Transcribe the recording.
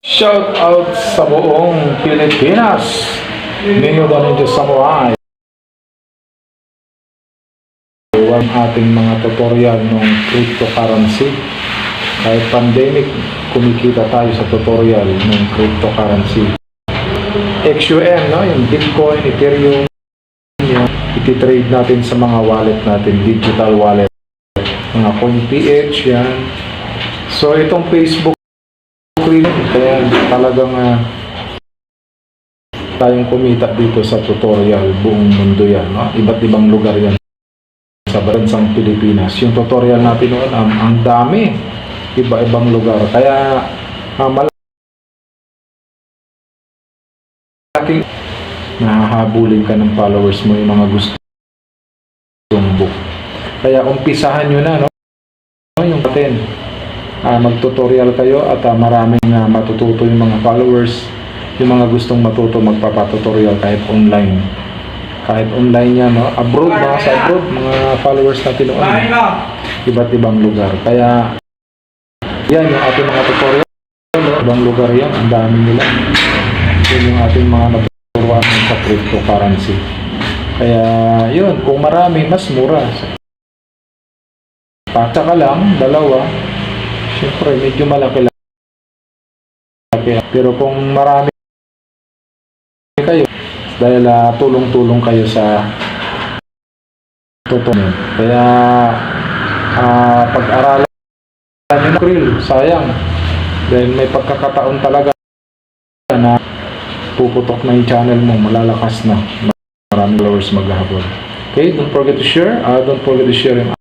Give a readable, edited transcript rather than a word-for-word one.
Shout out sa buong Pilipinas. Ninyo daw ninyo Samurai. Ang ating mga tutorial ng cryptocurrency. Kahit pandemic, kumikita tayo sa tutorial ng cryptocurrency. XUM, no? Yung Bitcoin, Ethereum, yung iti-trade natin sa mga wallet natin, digital wallet. Mga CoinPH, yan. So, itong Facebook, kaya talagang tayong kumita dito sa tutorial, buong mundo yan, no? Iba't ibang lugar yan sa bansang Pilipinas. Yung tutorial natin noon, ang dami, iba-ibang lugar. Kaya malaking nahahabulin ka ng followers mo, yung mga gustong book. Kaya umpisahan nyo na, no? Yung atin. Mag-tutorial kayo at maraming matututo yung mga followers, yung mga gustong matuto magpapatutorial kahit online. Kahit online yan, no? Abroad, mga sa abroad, mga followers natin noon. Iba't ibang lugar. Kaya, yan yung ating mga tutorial. Ibang lugar yan, ang dami nila. Yun yung ating mga natuturuan sa cryptocurrency. Kaya, yun, kung marami, mas mura. Tsaka lang, dalawa, siyempre, medyo malaki lang. Pero kung marami kayo, dahil tulong-tulong kayo sa totoo. Kaya pag-aralan nyo na krill, sayang. Dahil may pagkakataon talaga na puputok na yung channel mo, malalakas na. Maraming followers maghahabol. Okay, don't forget to share. Don't forget to share yung